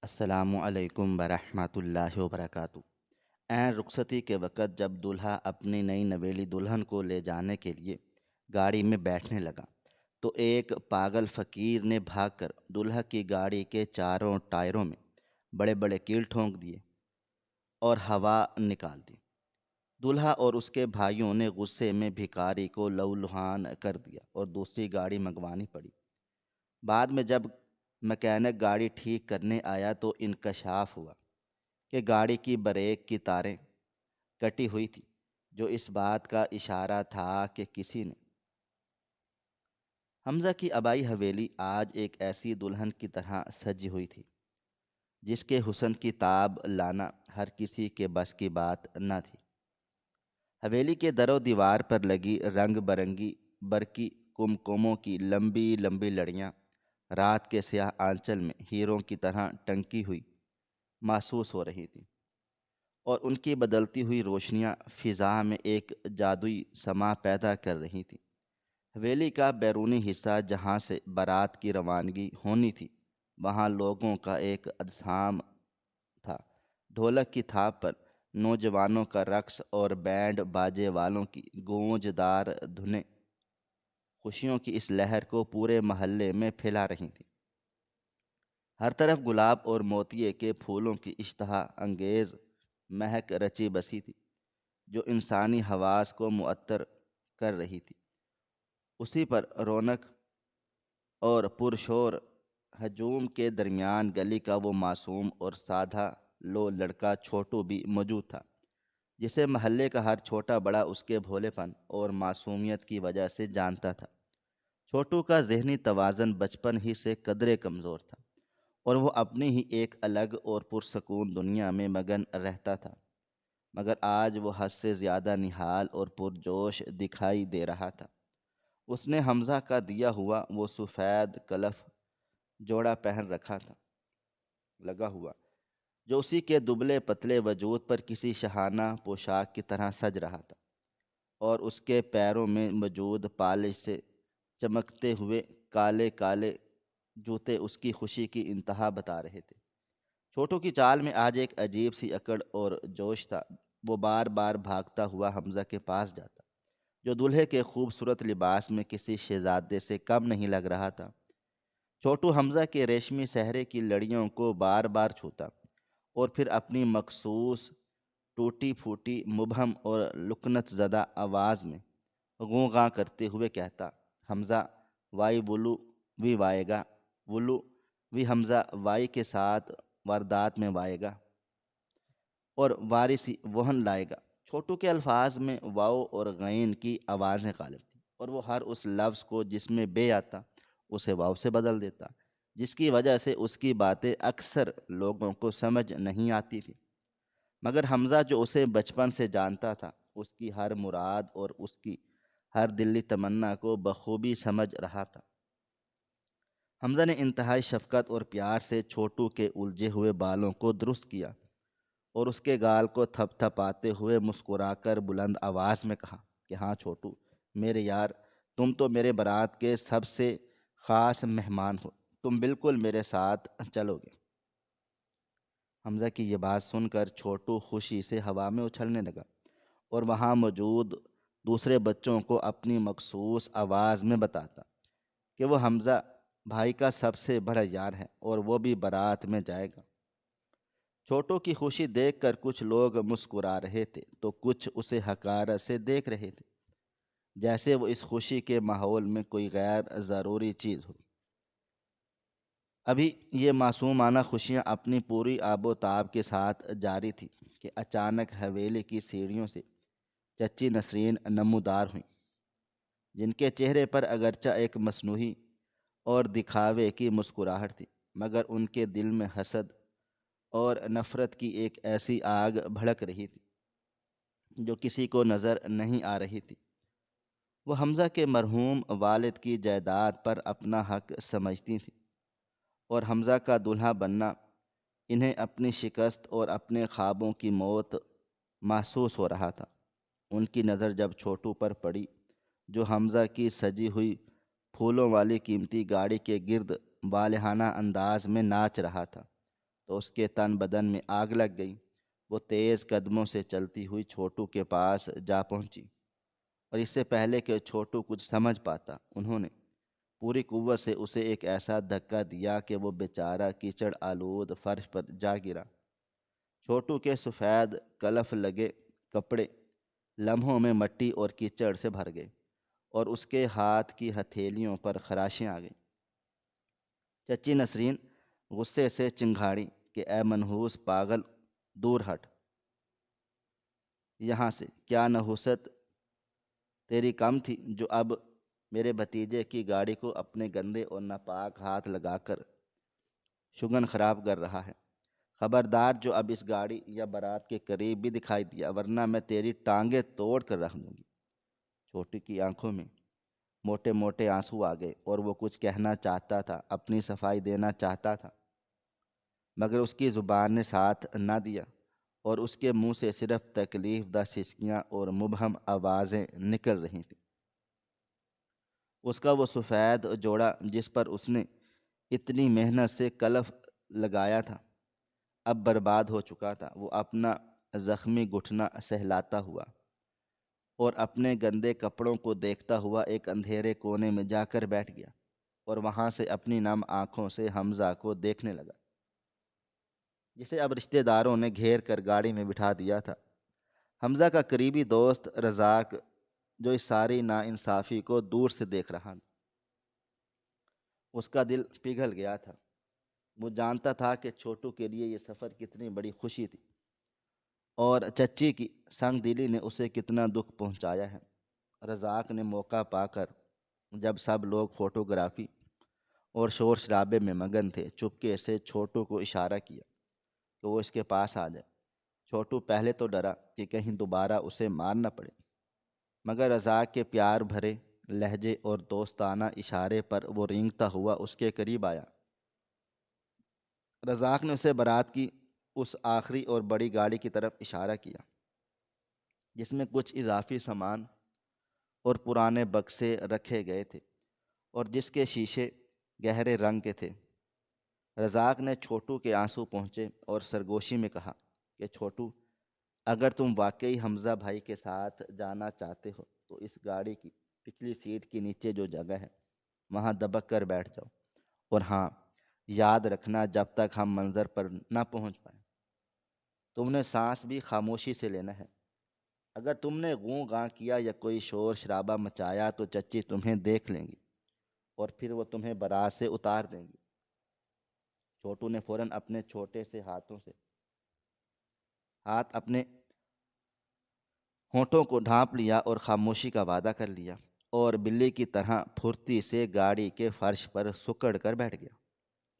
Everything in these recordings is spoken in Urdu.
السلام علیکم ورحمۃ اللہ وبرکاتہ۔ عین رخصتی کے وقت جب دولہا اپنی نئی نویلی دلہن کو لے جانے کے لیے گاڑی میں بیٹھنے لگا تو ایک پاگل فقیر نے بھاگ کر دولہا کی گاڑی کے چاروں ٹائروں میں بڑے بڑے کیل ٹھونک دیے اور ہوا نکال دی۔ دولہا اور اس کے بھائیوں نے غصے میں بھکاری کو لہولہان کر دیا اور دوسری گاڑی منگوانی پڑی۔ بعد میں جب مکینک گاڑی ٹھیک کرنے آیا تو انکشاف ہوا کہ گاڑی کی بریک کی تاریں کٹی ہوئی تھی، جو اس بات کا اشارہ تھا کہ کسی نے حمزہ کی آبائی حویلی آج ایک ایسی دلہن کی طرح سجی ہوئی تھی جس کے حسن کی تاب لانا ہر کسی کے بس کی بات نہ تھی۔ حویلی کے در و دیوار پر لگی رنگ برنگی برقی کمکموں کی لمبی لمبی لڑیاں رات کے سیاہ آنچل میں ہیروں کی طرح ٹنکی ہوئی محسوس ہو رہی تھیں، اور ان کی بدلتی ہوئی روشنیاں فضا میں ایک جادوئی سما پیدا کر رہی تھیں۔ حویلی کا بیرونی حصہ جہاں سے بارات کی روانگی ہونی تھی، وہاں لوگوں کا ایک اجسام تھا۔ ڈھولک کی تھاپ پر نوجوانوں کا رقص اور بینڈ باجے والوں کی گونجدار دھنیں خوشیوں کی اس لہر کو پورے محلے میں پھیلا رہی تھیں۔ ہر طرف گلاب اور موتیے کے پھولوں کی اشتہا انگیز مہک رچی بسی تھی، جو انسانی حواس کو معطر کر رہی تھی۔ اسی پر رونق اور پرشور ہجوم کے درمیان گلی کا وہ معصوم اور سادہ لو لڑکا چھوٹو بھی موجود تھا، جسے محلے کا ہر چھوٹا بڑا اس کے بھولے پن اور معصومیت کی وجہ سے جانتا تھا۔ چھوٹو کا ذہنی توازن بچپن ہی سے قدرے کمزور تھا، اور وہ اپنی ہی ایک الگ اور پرسکون دنیا میں مگن رہتا تھا، مگر آج وہ حد سے زیادہ نہال اور پرجوش دکھائی دے رہا تھا۔ اس نے حمزہ کا دیا ہوا وہ سفید کلف جوڑا پہن رکھا تھا لگا ہوا، جو اسی کے دبلے پتلے وجود پر کسی شاہانہ پوشاک کی طرح سج رہا تھا، اور اس کے پیروں میں موجود پالش سے چمکتے ہوئے کالے کالے جوتے اس کی خوشی کی انتہا بتا رہے تھے۔ چھوٹو کی چال میں آج ایک عجیب سی اکڑ اور جوش تھا۔ وہ بار بار بھاگتا ہوا حمزہ کے پاس جاتا، جو دولہے کے خوبصورت لباس میں کسی شہزادے سے کم نہیں لگ رہا تھا۔ چھوٹو حمزہ کے ریشمی سہرے کی لڑیوں کو بار بار چھوتا اور پھر اپنی مخصوص ٹوٹی پھوٹی مبہم اور لکنت زدہ آواز میں غوں غاں کرتے ہوئے کہتا: حمزہ وائی ولو وی وائے گا، ولو وی حمزہ وائی کے ساتھ واردات میں وائے گا اور وارثی وہن لائے گا۔ چھوٹو کے الفاظ میں واؤ اور غین کی آوازیں غالب تھیں، اور وہ ہر اس لفظ کو جس میں بے آتا اسے واؤ سے بدل دیتا، جس کی وجہ سے اس کی باتیں اکثر لوگوں کو سمجھ نہیں آتی تھی، مگر حمزہ جو اسے بچپن سے جانتا تھا، اس کی ہر مراد اور اس کی ہر دلی تمنا کو بخوبی سمجھ رہا تھا۔ حمزہ نے انتہائی شفقت اور پیار سے چھوٹو کے الجھے ہوئے بالوں کو درست کیا اور اس کے گال کو تھپ تھپاتے ہوئے مسکرا کر بلند آواز میں کہا کہ ہاں چھوٹو میرے یار، تم تو میرے بارات کے سب سے خاص مہمان ہو، تم بالکل میرے ساتھ چلو گے۔ حمزہ کی یہ بات سن کر چھوٹو خوشی سے ہوا میں اچھلنے لگا، اور وہاں موجود دوسرے بچوں کو اپنی مخصوص آواز میں بتاتا کہ وہ حمزہ بھائی کا سب سے بڑا یار ہے اور وہ بھی بارات میں جائے گا۔ چھوٹو کی خوشی دیکھ کر کچھ لوگ مسکرا رہے تھے تو کچھ اسے حقارت سے دیکھ رہے تھے، جیسے وہ اس خوشی کے ماحول میں کوئی غیر ضروری چیز ہو۔ ابھی یہ معصومانہ خوشیاں اپنی پوری آب و تاب کے ساتھ جاری تھی کہ اچانک حویلی کی سیڑھیوں سے چچی نسرین نمودار ہوئیں، جن کے چہرے پر اگرچہ ایک مصنوعی اور دکھاوے کی مسکراہٹ تھی، مگر ان کے دل میں حسد اور نفرت کی ایک ایسی آگ بھڑک رہی تھی جو کسی کو نظر نہیں آ رہی تھی۔ وہ حمزہ کے مرحوم والد کی جائیداد پر اپنا حق سمجھتی تھی، اور حمزہ کا دولہا بننا انہیں اپنی شکست اور اپنے خوابوں کی موت محسوس ہو رہا تھا۔ ان کی نظر جب چھوٹو پر پڑی، جو حمزہ کی سجی ہوئی پھولوں والی قیمتی گاڑی کے گرد والہانہ انداز میں ناچ رہا تھا، تو اس کے تن بدن میں آگ لگ گئی۔ وہ تیز قدموں سے چلتی ہوئی چھوٹو کے پاس جا پہنچی، اور اس سے پہلے کہ چھوٹو کچھ سمجھ پاتا، انہوں نے پوری قوت سے اسے ایک ایسا دھکا دیا کہ وہ بیچارہ کیچڑ آلود فرش پر جا گرا۔ چھوٹو کے سفید کلف لگے کپڑے لمحوں میں مٹی اور کیچڑ سے بھر گئے، اور اس کے ہاتھ کی ہتھیلیوں پر خراشیں آ گئیں۔ چچی نسرین غصے سے چنگھاڑی کہ اے منحوس پاگل، دور ہٹ یہاں سے، کیا نحوست تیری کم تھی جو اب میرے بھتیجے کی گاڑی کو اپنے گندے اور ناپاک ہاتھ لگا کر شگن خراب کر رہا ہے؟ خبردار جو اب اس گاڑی یا بارات کے قریب بھی دکھائی دیا، ورنہ میں تیری ٹانگیں توڑ کر رکھ دوں گی۔ چھوٹی کی آنکھوں میں موٹے موٹے آنسو آ گئے، اور وہ کچھ کہنا چاہتا تھا، اپنی صفائی دینا چاہتا تھا، مگر اس کی زبان نے ساتھ نہ دیا، اور اس کے منہ سے صرف تکلیف دہ سسکیاں اور مبہم آوازیں نکل رہی تھیں۔ اس کا وہ سفید جوڑا جس پر اس نے اتنی محنت سے کلف لگایا تھا، اب برباد ہو چکا تھا۔ وہ اپنا زخمی گھٹنا سہلاتا ہوا اور اپنے گندے کپڑوں کو دیکھتا ہوا ایک اندھیرے کونے میں جا کر بیٹھ گیا، اور وہاں سے اپنی نم آنکھوں سے حمزہ کو دیکھنے لگا، جسے اب رشتہ داروں نے گھیر کر گاڑی میں بٹھا دیا تھا۔ حمزہ کا قریبی دوست رزاق، جو اس ساری ناانصافی کو دور سے دیکھ رہا تھا، اس کا دل پگھل گیا تھا۔ وہ جانتا تھا کہ چھوٹو کے لیے یہ سفر کتنی بڑی خوشی تھی، اور چچی کی سنگ دلی نے اسے کتنا دکھ پہنچایا ہے۔ رزاق نے موقع پا کر، جب سب لوگ فوٹوگرافی اور شور شرابے میں مگن تھے، چپکے سے چھوٹو کو اشارہ کیا کہ وہ اس کے پاس آ جائے۔ چھوٹو پہلے تو ڈرا کہ کہیں دوبارہ اسے مار نہ پڑے، مگر رزاق کے پیار بھرے لہجے اور دوستانہ اشارے پر وہ رینگتا ہوا اس کے قریب آیا۔ رزاق نے اسے بارات کی اس آخری اور بڑی گاڑی کی طرف اشارہ کیا، جس میں کچھ اضافی سامان اور پرانے بکسے رکھے گئے تھے، اور جس کے شیشے گہرے رنگ کے تھے۔ رزاق نے چھوٹو کے آنسو پہنچے اور سرگوشی میں کہا کہ چھوٹو، اگر تم واقعی حمزہ بھائی کے ساتھ جانا چاہتے ہو تو اس گاڑی کی پچھلی سیٹ کے نیچے جو جگہ ہے وہاں دبک کر بیٹھ جاؤ، اور ہاں، یاد رکھنا جب تک ہم منظر پر نہ پہنچ پائیں تم نے سانس بھی خاموشی سے لینا ہے۔ اگر تم نے غوں غاں کیا یا کوئی شور شرابہ مچایا تو چچی تمہیں دیکھ لیں گی، اور پھر وہ تمہیں بارات سے اتار دیں گی۔ چھوٹو نے فوراً اپنے چھوٹے سے ہاتھ اپنے ہونٹوں کو ڈھانپ لیا اور خاموشی کا وعدہ کر لیا، اور بلی کی طرح پھرتی سے گاڑی کے فرش پر سکڑ کر بیٹھ گیا،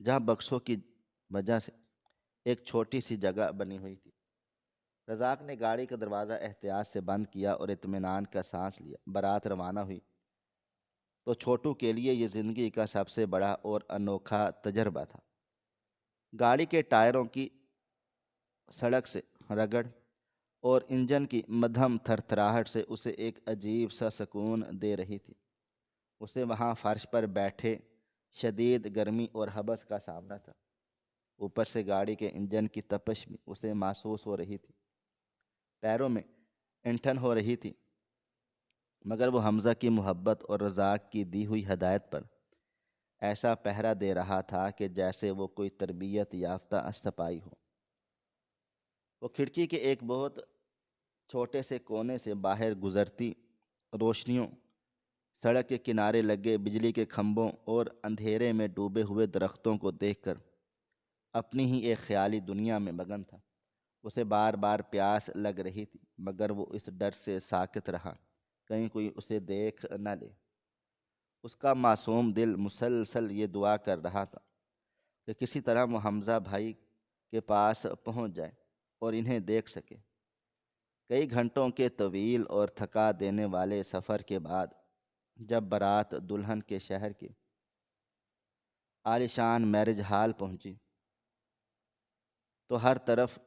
جہاں بکسوں کی وجہ سے ایک چھوٹی سی جگہ بنی ہوئی تھی۔ رزاق نے گاڑی کا دروازہ احتیاط سے بند کیا اور اطمینان کا سانس لیا۔ بارات روانہ ہوئی تو چھوٹو کے لیے یہ زندگی کا سب سے بڑا اور انوکھا تجربہ تھا۔ گاڑی کے ٹائروں کی سڑک سے رگڑ اور انجن کی مدھم تھر تھراہٹ سے اسے ایک عجیب سا سکون دے رہی تھی۔ اسے وہاں فرش پر بیٹھے شدید گرمی اور حبس کا سامنا تھا، اوپر سے گاڑی کے انجن کی تپش بھی اسے محسوس ہو رہی تھی، پیروں میں انٹھن ہو رہی تھی، مگر وہ حمزہ کی محبت اور رزاق کی دی ہوئی ہدایت پر ایسا پہرا دے رہا تھا کہ جیسے وہ کوئی تربیت یافتہ سپاہی ہو۔ وہ کھڑکی کے ایک بہت چھوٹے سے کونے سے باہر گزرتی روشنیوں، سڑک کے کنارے لگے بجلی کے کھمبوں اور اندھیرے میں ڈوبے ہوئے درختوں کو دیکھ کر اپنی ہی ایک خیالی دنیا میں مگن تھا۔ اسے بار بار پیاس لگ رہی تھی، مگر وہ اس ڈر سے ساکت رہا کہیں کوئی اسے دیکھ نہ لے۔ اس کا معصوم دل مسلسل یہ دعا کر رہا تھا کہ کسی طرح وہ حمزہ بھائی کے پاس پہنچ جائے اور انہیں دیکھ سکے۔ کئی گھنٹوں کے طویل اور تھکا دینے والے سفر کے بعد جب بارات دلہن کے شہر کے عالیشان میرج ہال پہنچی تو ہر طرف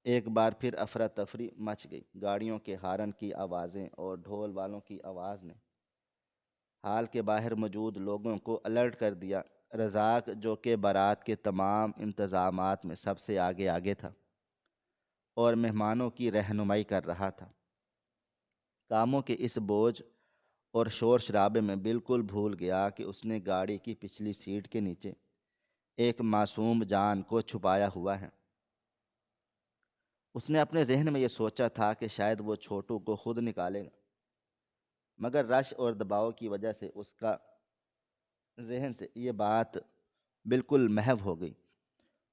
ایک بار پھر افراتفری مچ گئی۔ گاڑیوں کے ہارن کی آوازیں اور ڈھول والوں کی آواز نے ہال کے باہر موجود لوگوں کو الرٹ کر دیا رزاق جو کہ بارات کے تمام انتظامات میں سب سے آگے آگے تھا اور مہمانوں کی رہنمائی کر رہا تھا، کاموں کے اس بوجھ اور شور شرابے میں بالکل بھول گیا کہ اس نے گاڑی کی پچھلی سیٹ کے نیچے ایک معصوم جان کو چھپایا ہوا ہے۔ اس نے اپنے ذہن میں یہ سوچا تھا کہ شاید وہ چھوٹو کو خود نکالے گا، مگر رش اور دباؤ کی وجہ سے اس کا ذہن سے یہ بات بالکل محو ہو گئی۔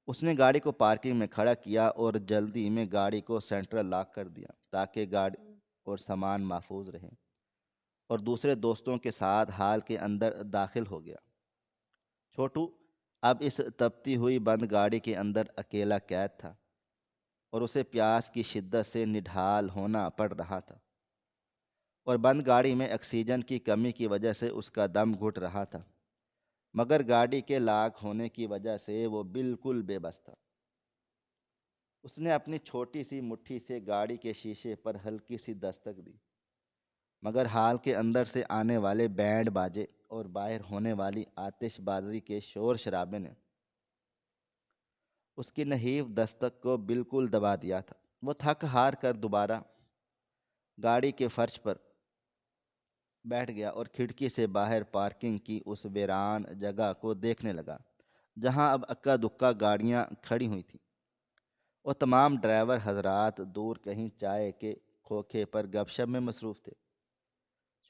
اس نے گاڑی کو پارکنگ میں کھڑا کیا اور جلدی میں گاڑی کو سینٹرل لاک کر دیا تاکہ گاڑی اور سامان محفوظ رہے، اور دوسرے دوستوں کے ساتھ ہال کے اندر داخل ہو گیا۔ چھوٹو اب اس تپتی ہوئی بند گاڑی کے اندر اکیلا قید تھا اور اسے پیاس کی شدت سے نڈھال ہونا پڑ رہا تھا، اور بند گاڑی میں آکسیجن کی کمی کی وجہ سے اس کا دم گھٹ رہا تھا، مگر گاڑی کے لاک ہونے کی وجہ سے وہ بالکل بے بس تھا۔ اس نے اپنی چھوٹی سی مٹھی سے گاڑی کے شیشے پر ہلکی سی دستک دی، مگر ہال کے اندر سے آنے والے بینڈ باجے اور باہر ہونے والی آتش بازی کے شور شرابے نے اس کی نحیف دستک کو بالکل دبا دیا تھا۔ وہ تھک ہار کر دوبارہ گاڑی کے فرش پر بیٹھ گیا اور کھڑکی سے باہر پارکنگ کی اس ویران جگہ کو دیکھنے لگا جہاں اب اکا دکا گاڑیاں کھڑی ہوئی تھیں، اور تمام ڈرائیور حضرات دور کہیں چائے کے کھوکھے پر گپ شپ میں مصروف تھے۔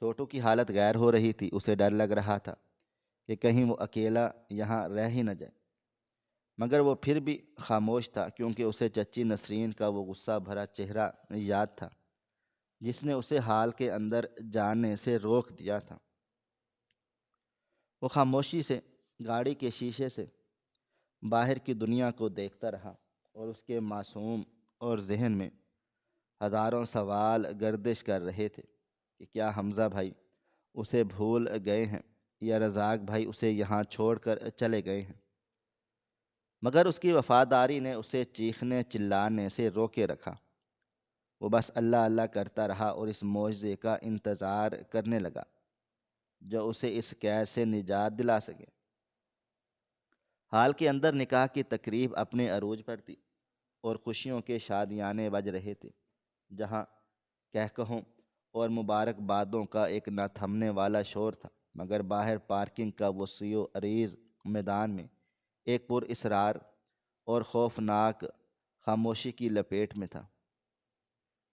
چھوٹو کی حالت غیر ہو رہی تھی، اسے ڈر لگ رہا تھا کہ کہیں وہ اکیلا یہاں رہ ہی نہ جائے، مگر وہ پھر بھی خاموش تھا کیونکہ اسے چچی نسرین کا وہ غصہ بھرا چہرہ یاد تھا جس نے اسے حال کے اندر جانے سے روک دیا تھا۔ وہ خاموشی سے گاڑی کے شیشے سے باہر کی دنیا کو دیکھتا رہا، اور اس کے معصوم اور ذہن میں ہزاروں سوال گردش کر رہے تھے کہ کیا حمزہ بھائی اسے بھول گئے ہیں یا رزاق بھائی اسے یہاں چھوڑ کر چلے گئے ہیں، مگر اس کی وفاداری نے اسے چیخنے چلانے سے روکے رکھا۔ وہ بس اللہ اللہ کرتا رہا اور اس معجزے کا انتظار کرنے لگا جو اسے اس قید سے نجات دلا سکے۔ حال کے اندر نکاح کی تقریب اپنے عروج پر تھی اور خوشیوں کے شادیانے بج رہے تھے، جہاں کہکہوں اور مبارک بادوں کا ایک نہ تھمنے والا شور تھا، مگر باہر پارکنگ کا وسیع و عریض میدان میں ایک پر اسرار اور خوفناک خاموشی کی لپیٹ میں تھا،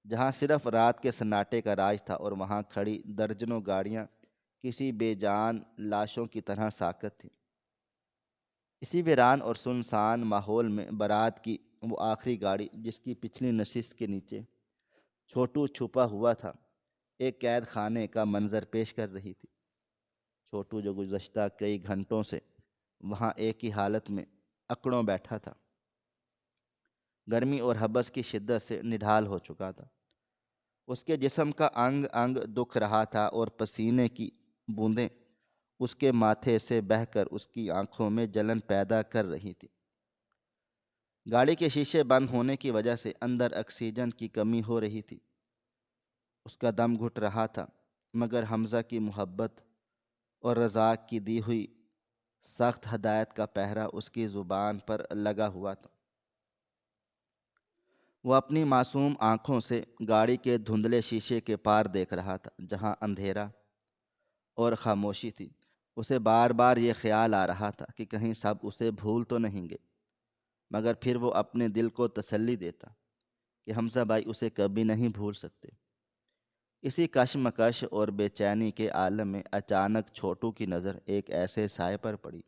جہاں صرف رات کے سناٹے کا راج تھا، اور وہاں کھڑی درجنوں گاڑیاں کسی بے جان لاشوں کی طرح ساکت تھیں۔ اسی ویران اور سنسان ماحول میں بارات کی وہ آخری گاڑی جس کی پچھلی نشست کے نیچے چھوٹو چھپا ہوا تھا ایک قید خانے کا منظر پیش کر رہی تھی۔ چھوٹو جو گزشتہ کئی گھنٹوں سے وہاں ایک ہی حالت میں اکڑوں بیٹھا تھا، گرمی اور حبس کی شدت سے نڈھال ہو چکا تھا۔ اس کے جسم کا انگ انگ دکھ رہا تھا اور پسینے کی بوندیں اس کے ماتھے سے بہہ کر اس کی آنکھوں میں جلن پیدا کر رہی تھی۔ گاڑی کے شیشے بند ہونے کی وجہ سے اندر آکسیجن کی کمی ہو رہی تھی، اس کا دم گھٹ رہا تھا، مگر حمزہ کی محبت اور رزاق کی دی ہوئی سخت ہدایت کا پہرا اس کی زبان پر لگا ہوا تھا۔ وہ اپنی معصوم آنکھوں سے گاڑی کے دھندلے شیشے کے پار دیکھ رہا تھا جہاں اندھیرا اور خاموشی تھی۔ اسے بار بار یہ خیال آ رہا تھا کہ کہیں سب اسے بھول تو نہیں گئے، مگر پھر وہ اپنے دل کو تسلی دیتا کہ حمزہ بھائی اسے کبھی نہیں بھول سکتے۔ اسی کشمکش اور بے چینی کے عالم میں اچانک چھوٹو کی نظر ایک ایسے سائے پر پڑی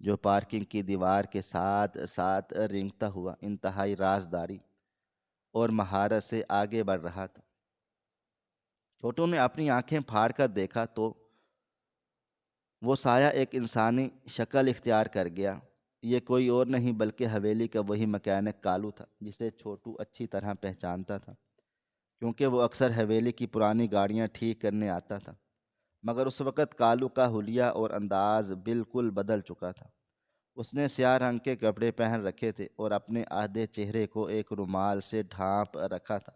جو پارکنگ کی دیوار کے ساتھ ساتھ رینگتا ہوا انتہائی رازداری اور مہارت سے آگے بڑھ رہا تھا۔ چھوٹو نے اپنی آنکھیں پھاڑ کر دیکھا تو وہ سایہ ایک انسانی شکل اختیار کر گیا۔ یہ کوئی اور نہیں بلکہ حویلی کا وہی مکینک کالو تھا جسے چھوٹو اچھی طرح پہچانتا تھا کیونکہ وہ اکثر حویلی کی پرانی گاڑیاں ٹھیک کرنے آتا تھا، مگر اس وقت کالو کا حلیہ اور انداز بالکل بدل چکا تھا۔ اس نے سیاہ رنگ کے کپڑے پہن رکھے تھے اور اپنے آدھے چہرے کو ایک رومال سے ڈھانپ رکھا تھا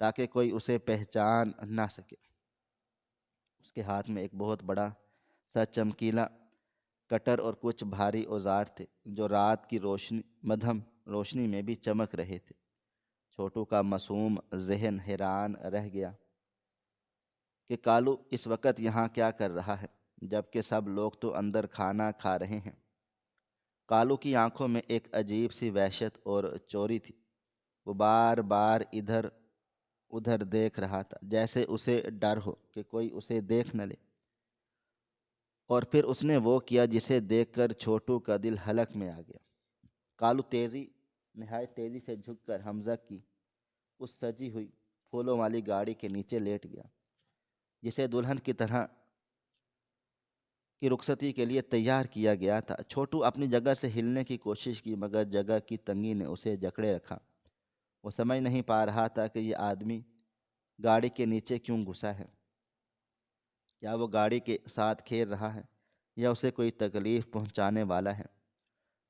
تاکہ کوئی اسے پہچان نہ سکے۔ اس کے ہاتھ میں ایک بہت بڑا سا چمکیلا کٹر اور کچھ بھاری اوزار تھے جو رات کی مدھم روشنی میں بھی چمک رہے تھے۔ چھوٹو کا معصوم ذہن حیران رہ گیا کہ کالو اس وقت یہاں کیا کر رہا ہے، جبکہ سب لوگ تو اندر کھانا کھا رہے ہیں۔ کالو کی آنکھوں میں ایک عجیب سی وحشت اور چوری تھی۔ وہ بار بار ادھر ادھر دیکھ رہا تھا، جیسے اسے ڈر ہو کہ کوئی اسے دیکھ نہ لے۔ اور پھر اس نے وہ کیا جسے دیکھ کر چھوٹو کا دل حلق میں آ گیا۔ کالو نہایت تیزی سے جھک کر حمزہ کی اس سجی ہوئی پھولوں والی گاڑی کے نیچے لیٹ گیا، جسے دلہن کی طرح کی رخصتی کے لیے تیار کیا گیا تھا۔ چھوٹو اپنی جگہ سے ہلنے کی کوشش کی، مگر جگہ کی تنگی نے اسے جکڑے رکھا۔ وہ سمجھ نہیں پا رہا تھا کہ یہ آدمی گاڑی کے نیچے کیوں گھسا ہے۔ کیا وہ گاڑی کے ساتھ کھیل رہا ہے یا اسے کوئی تکلیف پہنچانے والا ہے؟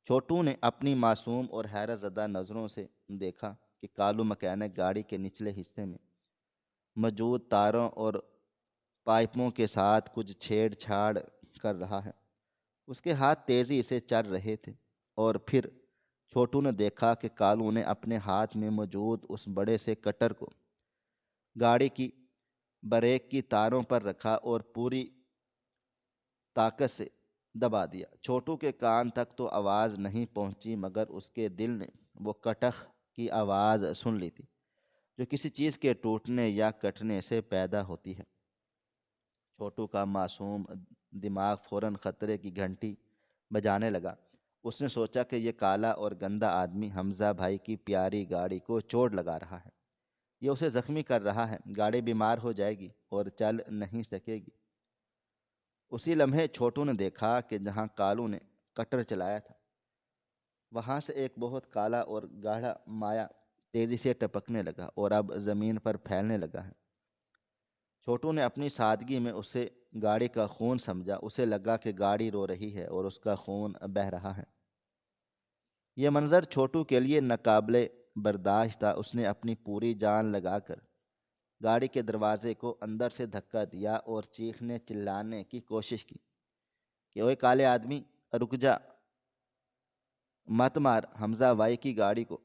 چھوٹو نے اپنی معصوم اور حیرت زدہ نظروں سے دیکھا کہ کالو مکینک گاڑی کے نچلے حصے میں موجود تاروں اور پائپوں کے ساتھ کچھ چھیڑ چھاڑ کر رہا ہے۔ اس کے ہاتھ تیزی سے چل رہے تھے، اور پھر چھوٹو نے دیکھا کہ کالو نے اپنے ہاتھ میں موجود اس بڑے سے کٹر کو گاڑی کی بریک کی تاروں پر رکھا اور پوری طاقت سے دبا دیا۔ چھوٹو کے کان تک تو آواز نہیں پہنچی، مگر اس کے دل نے وہ کٹخ کی آواز سن لی تھی جو کسی چیز کے ٹوٹنے یا کٹنے سے پیدا ہوتی ہے۔ چھوٹو کا معصوم دماغ فوراً خطرے کی گھنٹی بجانے لگا۔ اس نے سوچا کہ یہ کالا اور گندا آدمی حمزہ بھائی کی پیاری گاڑی کو چوٹ لگا رہا ہے، یہ اسے زخمی کر رہا ہے، گاڑی بیمار ہو جائے گی اور چل نہیں سکے گی۔ اسی لمحے چھوٹو نے دیکھا کہ جہاں کالو نے کٹر چلایا تھا، وہاں سے ایک بہت کالا اور گاڑھا مایا تیزی سے ٹپکنے لگا اور اب زمین پر پھیلنے لگا ہے۔ چھوٹو نے اپنی سادگی میں اسے گاڑی کا خون سمجھا۔ اسے لگا کہ گاڑی رو رہی ہے اور اس کا خون بہہ رہا ہے۔ یہ منظر چھوٹو کے لیے ناقابل برداشت تھا۔ اس نے اپنی پوری جان لگا کر گاڑی کے دروازے کو اندر سے دھکا دیا اور چیخنے چلانے کی کوشش کی کہ اوے کالے آدمی، رک جا، مت مار حمزہ بھائی کی گاڑی کو۔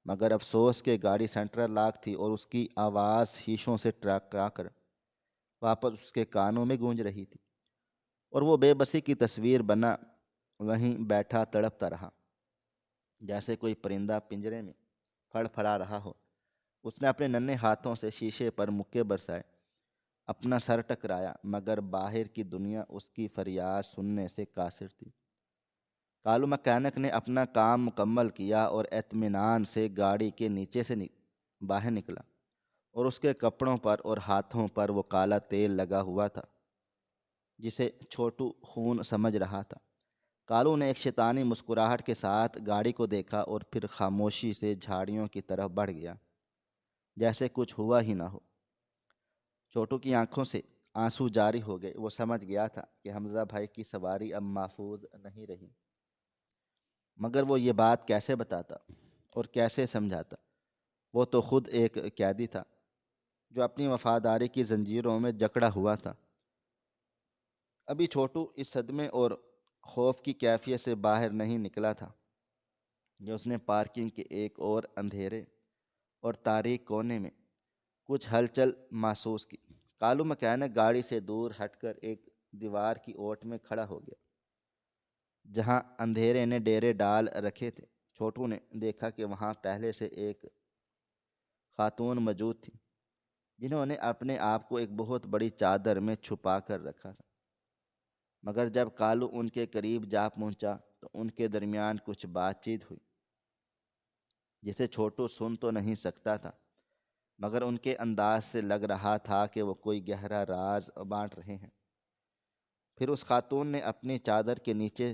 مگر افسوس کہ گاڑی سینٹرل لاک تھی اور اس کی آواز شیشوں سے ٹکرا کر واپس اس کے کانوں میں گونج رہی تھی، اور وہ بے بسی کی تصویر بنا وہیں بیٹھا تڑپتا رہا، جیسے کوئی پرندہ پنجرے میں پھڑ پھڑا رہا ہو۔ اس نے اپنے ننھے ہاتھوں سے شیشے پر مکے برسائے، اپنا سر ٹکرایا، مگر باہر کی دنیا اس کی فریاد سننے سے قاصر تھی۔ کالو مکینک نے اپنا کام مکمل کیا اور اطمینان سے گاڑی کے نیچے سے باہر نکلا، اور اس کے کپڑوں پر اور ہاتھوں پر وہ کالا تیل لگا ہوا تھا جسے چھوٹو خون سمجھ رہا تھا۔ کالو نے ایک شیطانی مسکراہٹ کے ساتھ گاڑی کو دیکھا اور پھر خاموشی سے جھاڑیوں کی طرف بڑھ گیا، جیسے کچھ ہوا ہی نہ ہو۔ چھوٹو کی آنکھوں سے آنسو جاری ہو گئے۔ وہ سمجھ گیا تھا کہ حمزہ بھائی کی سواری اب محفوظ نہیں رہی، مگر وہ یہ بات کیسے بتاتا اور کیسے سمجھاتا؟ وہ تو خود ایک قیدی تھا جو اپنی وفاداری کی زنجیروں میں جکڑا ہوا تھا۔ ابھی چھوٹو اس صدمے اور خوف کی کیفیت سے باہر نہیں نکلا تھا جو اس نے پارکنگ کے ایک اور اندھیرے اور تاریک کونے میں کچھ ہلچل محسوس کی۔ کالو مکینک گاڑی سے دور ہٹ کر ایک دیوار کی اوٹ میں کھڑا ہو گیا جہاں اندھیرے نے ڈیرے ڈال رکھے تھے۔ چھوٹو نے دیکھا کہ وہاں پہلے سے ایک خاتون موجود تھی جنہوں نے اپنے آپ کو ایک بہت بڑی چادر میں چھپا کر رکھا تھا، مگر جب کالو ان کے قریب جا پہنچا تو ان کے درمیان کچھ بات چیت ہوئی جسے چھوٹو سن تو نہیں سکتا تھا، مگر ان کے انداز سے لگ رہا تھا کہ وہ کوئی گہرا راز بانٹ رہے ہیں۔ پھر اس خاتون نے اپنی چادر کے نیچے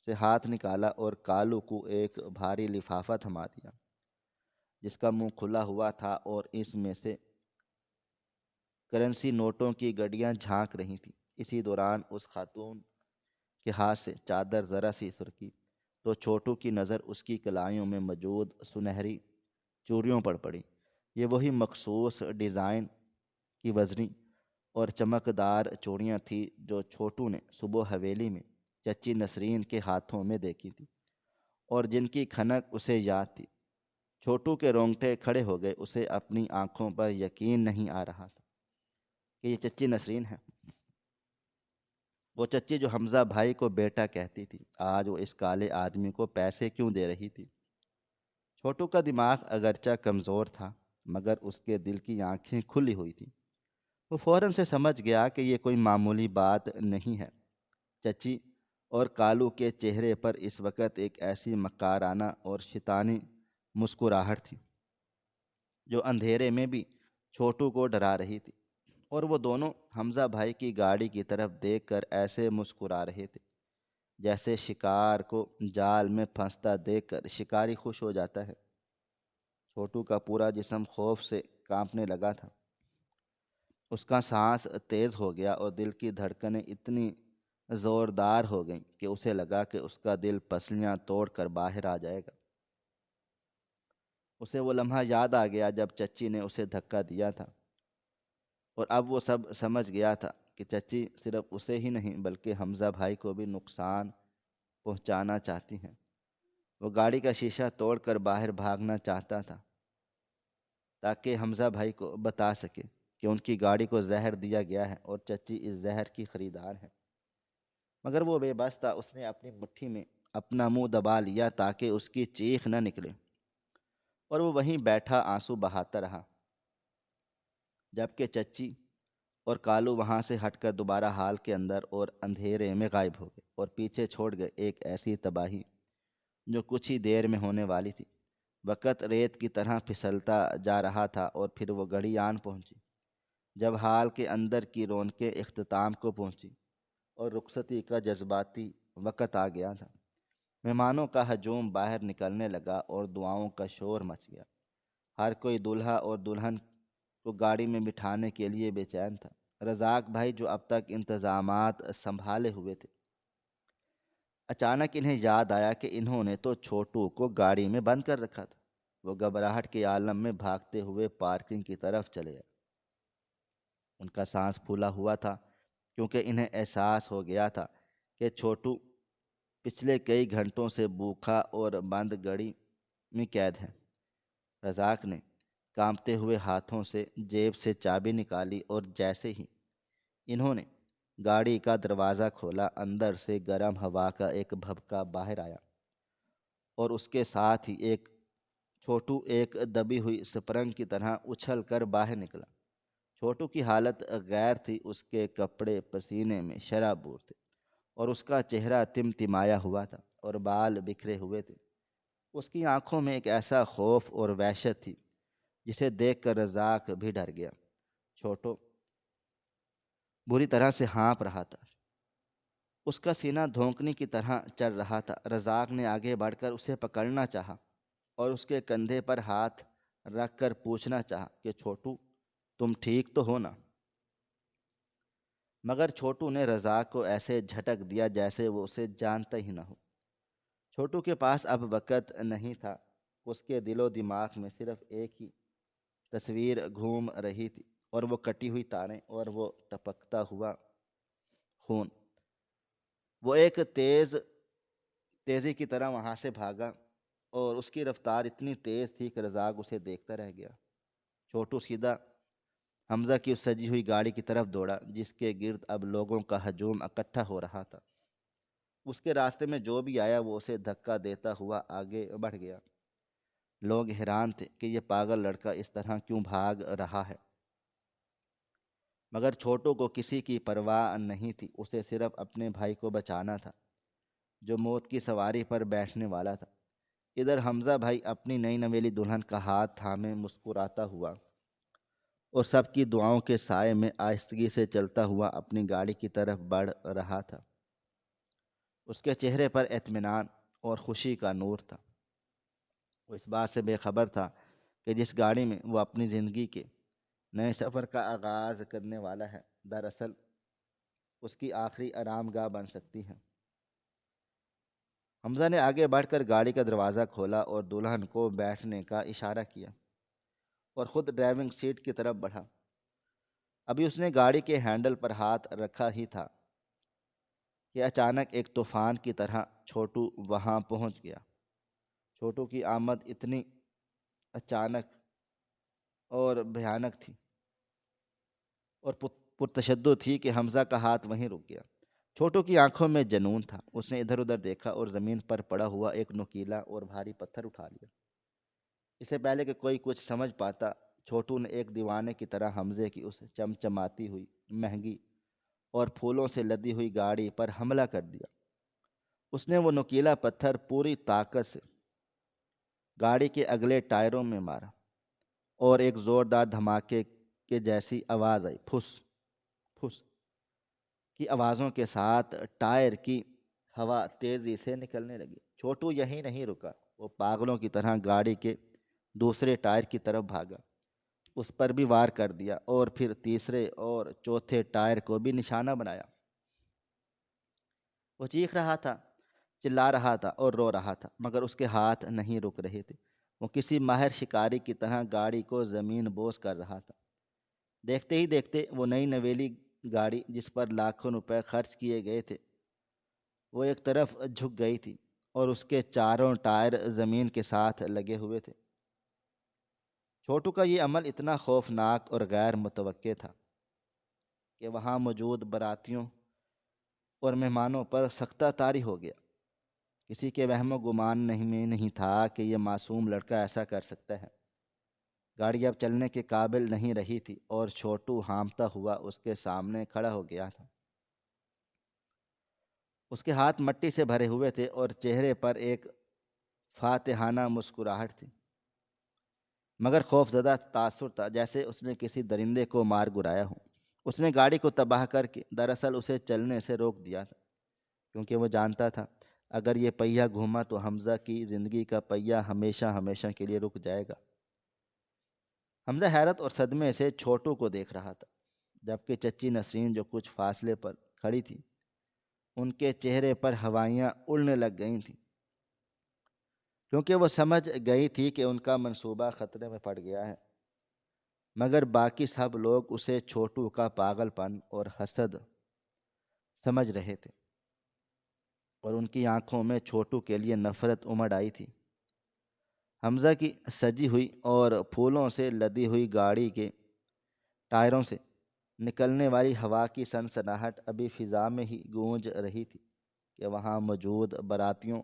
سے ہاتھ نکالا اور کالو کو ایک بھاری لفافہ تھما دیا جس کا منہ کھلا ہوا تھا اور اس میں سے کرنسی نوٹوں کی گڈیاں جھانک رہی تھیں۔ اسی دوران اس خاتون کے ہاتھ سے چادر ذرا سی سرکی تو چھوٹو کی نظر اس کی کلائیوں میں موجود سنہری چوڑیوں پر پڑی۔ یہ وہی مخصوص ڈیزائن کی وزنی اور چمکدار چوڑیاں تھیں جو چھوٹو نے صبح حویلی میں چچی نسرین کے ہاتھوں میں دیکھی تھی اور جن کی کھنک اسے یاد تھی۔ چھوٹو کے رونگٹے کھڑے ہو گئے، اسے اپنی آنکھوں پر یقین نہیں آ رہا تھا کہ یہ چچی نسرین ہے، وہ چچی جو حمزہ بھائی کو بیٹا کہتی تھی۔ آج وہ اس کالے آدمی کو پیسے کیوں دے رہی تھی؟ چھوٹو کا دماغ اگرچہ کمزور تھا مگر اس کے دل کی آنکھیں کھلی ہوئی تھیں۔ وہ فوراً سے سمجھ گیا کہ یہ کوئی معمولی بات نہیں ہے۔ چچی اور کالو کے چہرے پر اس وقت ایک ایسی مکارانہ اور شیطانی مسکراہٹ تھی جو اندھیرے میں بھی چھوٹو کو ڈرا رہی تھی، اور وہ دونوں حمزہ بھائی کی گاڑی کی طرف دیکھ کر ایسے مسکرا رہے تھے جیسے شکار کو جال میں پھنستا دیکھ کر شکاری خوش ہو جاتا ہے۔ چھوٹو کا پورا جسم خوف سے کانپنے لگا تھا، اس کا سانس تیز ہو گیا اور دل کی دھڑکنیں اتنی زوردار ہو گئیں کہ اسے لگا کہ اس کا دل پسلیاں توڑ کر باہر آ جائے گا۔ اسے وہ لمحہ یاد آ گیا جب چچی نے اسے دھکا دیا تھا، اور اب وہ سب سمجھ گیا تھا کہ چچی صرف اسے ہی نہیں بلکہ حمزہ بھائی کو بھی نقصان پہنچانا چاہتی ہیں۔ وہ گاڑی کا شیشہ توڑ کر باہر بھاگنا چاہتا تھا تاکہ حمزہ بھائی کو بتا سکے کہ ان کی گاڑی کو زہر دیا گیا ہے اور چچی اس زہر کی خریدار ہے، مگر وہ بے بس تھا۔ اس نے اپنی مٹھی میں اپنا منہ دبا لیا تاکہ اس کی چیخ نہ نکلے، اور وہ وہیں بیٹھا آنسو بہاتا رہا جبکہ چچی اور کالو وہاں سے ہٹ کر دوبارہ ہال کے اندر اور اندھیرے میں غائب ہو گئے اور پیچھے چھوڑ گئے ایک ایسی تباہی جو کچھ ہی دیر میں ہونے والی تھی۔ وقت ریت کی طرح پھسلتا جا رہا تھا اور پھر وہ گھڑی آن پہنچی جب ہال کے اندر کی رونقیں اختتام کو پہنچی اور رخصتی کا جذباتی وقت آ گیا تھا۔ مہمانوں کا ہجوم باہر نکلنے لگا اور دعاؤں کا شور مچ گیا۔ ہر کوئی دولہا اور دلہن کو گاڑی میں بٹھانے کے لیے بے چین تھا۔ رزاق بھائی جو اب تک انتظامات سنبھالے ہوئے تھے، اچانک انہیں یاد آیا کہ انہوں نے تو چھوٹو کو گاڑی میں بند کر رکھا تھا۔ وہ گھبراہٹ کے عالم میں بھاگتے ہوئے پارکنگ کی طرف چلے گئے۔ ان کا سانس پھولا ہوا تھا کیونکہ انہیں احساس ہو گیا تھا کہ چھوٹو پچھلے کئی گھنٹوں سے بھوکا اور بند گڑی میں قید ہے۔ رزاق نے کانپتے ہوئے ہاتھوں سے جیب سے چابی نکالی اور جیسے ہی انہوں نے گاڑی کا دروازہ کھولا، اندر سے گرم ہوا کا ایک بھبکا باہر آیا اور اس کے ساتھ ہی چھوٹو ایک دبی ہوئی سپرنگ کی طرح اچھل کر باہر نکلا۔ چھوٹو کی حالت غیر تھی، اس کے کپڑے پسینے میں شرابور تھے اور اس کا چہرہ تمتمایا ہوا تھا اور بال بکھرے ہوئے تھے۔ اس کی آنکھوں میں ایک ایسا خوف اور وحشت تھی جسے دیکھ کر رزاق بھی ڈر گیا۔ چھوٹو بری طرح سے ہانپ رہا تھا، اس کا سینہ دھونکنے کی طرح چل رہا تھا۔ رزاق نے آگے بڑھ کر اسے پکڑنا چاہا اور اس کے کندھے پر ہاتھ رکھ کر پوچھنا چاہا کہ چھوٹو تم ٹھیک تو ہو نا؟ مگر چھوٹو نے رزاق کو ایسے جھٹک دیا جیسے وہ اسے جانتا ہی نہ ہو۔ چھوٹو کے پاس اب وقت نہیں تھا، اس کے دل و دماغ میں صرف ایک ہی تصویر گھوم رہی تھی، اور وہ کٹی ہوئی تاریں اور وہ ٹپکتا ہوا خون۔ وہ ایک تیزی کی طرح وہاں سے بھاگا اور اس کی رفتار اتنی تیز تھی کہ رزاق اسے دیکھتا رہ گیا۔ چھوٹو سیدھا حمزہ کی اس سجی ہوئی گاڑی کی طرف دوڑا جس کے گرد اب لوگوں کا ہجوم اکٹھا ہو رہا تھا۔ اس کے راستے میں جو بھی آیا وہ اسے دھکا دیتا ہوا آگے بڑھ گیا۔ لوگ حیران تھے کہ یہ پاگل لڑکا اس طرح کیوں بھاگ رہا ہے، مگر چھوٹو کو کسی کی پرواہ نہیں تھی۔ اسے صرف اپنے بھائی کو بچانا تھا جو موت کی سواری پر بیٹھنے والا تھا۔ ادھر حمزہ بھائی اپنی نئی نویلی دلہن کا ہاتھ تھامے مسکراتا ہوا اور سب کی دعاؤں کے سائے میں آہستگی سے چلتا ہوا اپنی گاڑی کی طرف بڑھ رہا تھا۔ اس کے چہرے پر اطمینان اور خوشی کا نور تھا۔ وہ اس بات سے بے خبر تھا کہ جس گاڑی میں وہ اپنی زندگی کے نئے سفر کا آغاز کرنے والا ہے دراصل اس کی آخری آرام گاہ بن سکتی ہے۔ حمزہ نے آگے بڑھ کر گاڑی کا دروازہ کھولا اور دلہن کو بیٹھنے کا اشارہ کیا اور خود ڈرائیونگ سیٹ کی طرف بڑھا۔ ابھی اس نے گاڑی کے ہینڈل پر ہاتھ رکھا ہی تھا کہ اچانک ایک طوفان کی طرح چھوٹو وہاں پہنچ گیا۔ چھوٹو کی آمد اتنی اچانک اور بھیانک تھی اور پرتشدد تھی کہ حمزہ کا ہاتھ وہیں رک گیا۔ چھوٹو کی آنکھوں میں جنون تھا۔ اس نے ادھر ادھر دیکھا اور زمین پر پڑا ہوا ایک نوکیلا اور بھاری پتھر اٹھا لیا۔ اس سے پہلے کہ کوئی کچھ سمجھ پاتا، چھوٹو نے ایک دیوانے کی طرح حمزے کی اس چمچماتی ہوئی، مہنگی اور پھولوں سے لدی ہوئی گاڑی پر حملہ کر دیا۔ اس نے وہ نوکیلا پتھر پوری طاقت سے گاڑی کے اگلے ٹائروں میں مارا اور ایک زوردار دھماکے کے جیسی آواز آئی۔ پھس پھس کی آوازوں کے ساتھ ٹائر کی ہوا تیزی سے نکلنے لگی۔ چھوٹو یہیں نہیں رکا، وہ پاگلوں کی طرح گاڑی کے دوسرے ٹائر کی طرف بھاگا، اس پر بھی وار کر دیا اور پھر تیسرے اور چوتھے ٹائر کو بھی نشانہ بنایا۔ وہ چیخ رہا تھا، چلا رہا تھا اور رو رہا تھا، مگر اس کے ہاتھ نہیں رک رہے تھے۔ وہ کسی ماہر شکاری کی طرح گاڑی کو زمین بوس کر رہا تھا۔ دیکھتے ہی دیکھتے وہ نئی نویلی گاڑی جس پر لاکھوں روپے خرچ کیے گئے تھے، وہ ایک طرف جھک گئی تھی اور اس کے چاروں ٹائر زمین کے ساتھ لگے ہوئے تھے۔ چھوٹو کا یہ عمل اتنا خوفناک اور غیر متوقع تھا کہ وہاں موجود براتیوں اور مہمانوں پر سختہ طاری ہو گیا۔ کسی کے وہم و گمان میں نہیں تھا کہ یہ معصوم لڑکا ایسا کر سکتا ہے۔ گاڑی اب چلنے کے قابل نہیں رہی تھی اور چھوٹو ہامتا ہوا اس کے سامنے کھڑا ہو گیا تھا۔ اس کے ہاتھ مٹی سے بھرے ہوئے تھے اور چہرے پر ایک فاتحانہ مسکراہٹ تھی، مگر خوفزدہ تاثر تھا، جیسے اس نے کسی درندے کو مار گرایا ہو۔ اس نے گاڑی کو تباہ کر کے دراصل اسے چلنے سے روک دیا تھا، کیونکہ وہ جانتا تھا اگر یہ پہیہ گھوما تو حمزہ کی زندگی کا پہیہ ہمیشہ ہمیشہ کے لیے رک جائے گا۔ حمزہ حیرت اور صدمے سے چھوٹو کو دیکھ رہا تھا، جبکہ چچی نسرین جو کچھ فاصلے پر کھڑی تھی، ان کے چہرے پر ہوائیاں اڑنے لگ گئی تھیں، کیونکہ وہ سمجھ گئی تھی کہ ان کا منصوبہ خطرے میں پڑ گیا ہے۔ مگر باقی سب لوگ اسے چھوٹو کا پاگل پن اور حسد سمجھ رہے تھے اور ان کی آنکھوں میں چھوٹو کے لیے نفرت امڑ آئی تھی۔ حمزہ کی سجی ہوئی اور پھولوں سے لدی ہوئی گاڑی کے ٹائروں سے نکلنے والی ہوا کی سنسناہٹ ابھی فضا میں ہی گونج رہی تھی کہ وہاں موجود براتیوں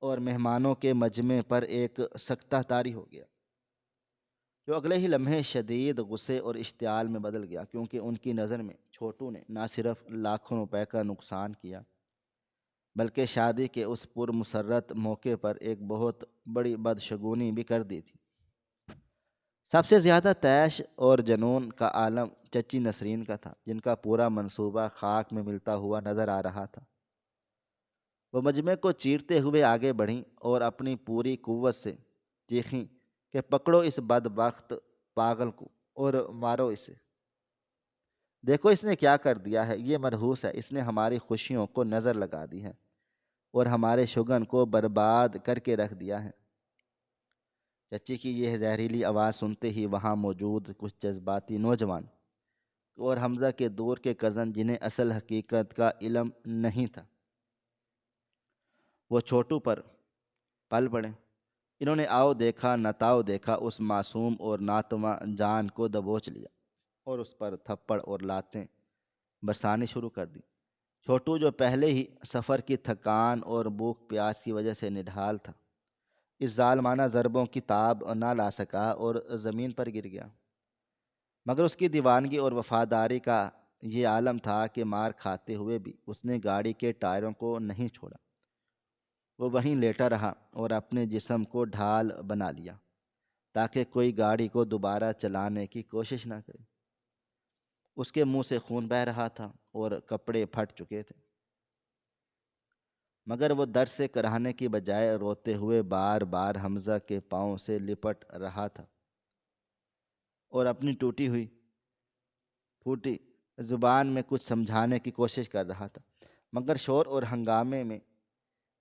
اور مہمانوں کے مجمع پر ایک سکتہ طاری ہو گیا، جو اگلے ہی لمحے شدید غصے اور اشتعال میں بدل گیا، کیونکہ ان کی نظر میں چھوٹو نے نہ صرف لاکھوں روپے کا نقصان کیا، بلکہ شادی کے اس پرمسرت موقع پر ایک بہت بڑی بدشگونی بھی کر دی تھی۔ سب سے زیادہ طیش اور جنون کا عالم چچی نسرین کا تھا، جن کا پورا منصوبہ خاک میں ملتا ہوا نظر آ رہا تھا۔ وہ مجمع کو چیرتے ہوئے آگے بڑھیں اور اپنی پوری قوت سے چیخیں کہ پکڑو اس بدبخت پاگل کو اور مارو اسے۔ دیکھو اس نے کیا کر دیا ہے، یہ منحوس ہے، اس نے ہماری خوشیوں کو نظر لگا دی ہے اور ہمارے شگن کو برباد کر کے رکھ دیا ہے۔ چچی کی یہ زہریلی آواز سنتے ہی وہاں موجود کچھ جذباتی نوجوان اور حمزہ کے دور کے کزن، جنہیں اصل حقیقت کا علم نہیں تھا، وہ چھوٹو پر پل پڑے۔ انہوں نے آؤ دیکھا نتاؤ دیکھا اس معصوم اور ناتواں جان کو دبوچ لیا اور اس پر تھپڑ اور لاتیں برسانی شروع کر دی۔ چھوٹو جو پہلے ہی سفر کی تھکان اور بھوک پیاس کی وجہ سے نڈھال تھا، اس ظالمانہ ضربوں کی تاب نہ لا سکا اور زمین پر گر گیا، مگر اس کی دیوانگی اور وفاداری کا یہ عالم تھا کہ مار کھاتے ہوئے بھی اس نے گاڑی کے ٹائروں کو نہیں چھوڑا۔ وہ وہیں لیٹا رہا اور اپنے جسم کو ڈھال بنا لیا تاکہ کوئی گاڑی کو دوبارہ چلانے کی کوشش نہ کرے۔ اس کے منہ سے خون بہہ رہا تھا اور کپڑے پھٹ چکے تھے، مگر وہ درد سے کراہنے کی بجائے روتے ہوئے بار بار حمزہ کے پاؤں سے لپٹ رہا تھا اور اپنی ٹوٹی ہوئی پھوٹی زبان میں کچھ سمجھانے کی کوشش کر رہا تھا، مگر شور اور ہنگامے میں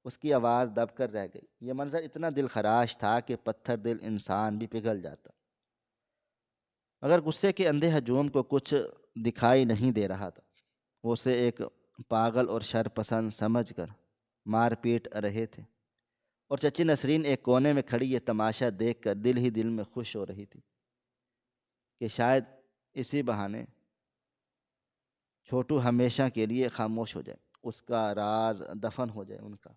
اس کی آواز دب کر رہ گئی۔ یہ منظر اتنا دل خراش تھا کہ پتھر دل انسان بھی پگھل جاتا، مگر غصے کے اندھے ہجوم کو کچھ دکھائی نہیں دے رہا تھا۔ وہ اسے ایک پاگل اور شرپسند سمجھ کر مار پیٹ رہے تھے، اور چچی نسرین ایک کونے میں کھڑی یہ تماشا دیکھ کر دل ہی دل میں خوش ہو رہی تھی کہ شاید اسی بہانے چھوٹو ہمیشہ کے لیے خاموش ہو جائے، اس کا راز دفن ہو جائے ان کا۔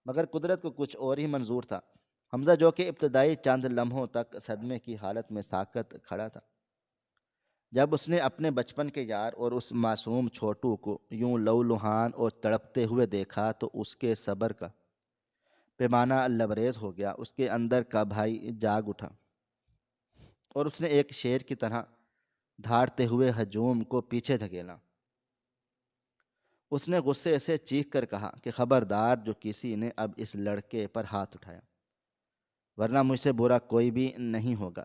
مگر قدرت کو کچھ اور ہی منظور تھا۔ حمزہ جو کہ ابتدائی چند لمحوں تک صدمے کی حالت میں ساکت کھڑا تھا، جب اس نے اپنے بچپن کے یار اور اس معصوم چھوٹو کو یوں لو لہان اور تڑپتے ہوئے دیکھا تو اس کے صبر کا پیمانہ لبریز ہو گیا، اس کے اندر کا بھائی جاگ اٹھا، اور اس نے ایک شیر کی طرح دھاڑتے ہوئے ہجوم کو پیچھے دھکیلا۔ اس نے غصے سے چیخ کر کہا کہ خبردار جو کسی نے اب اس لڑکے پر ہاتھ اٹھایا، ورنہ مجھ سے برا کوئی بھی نہیں ہوگا۔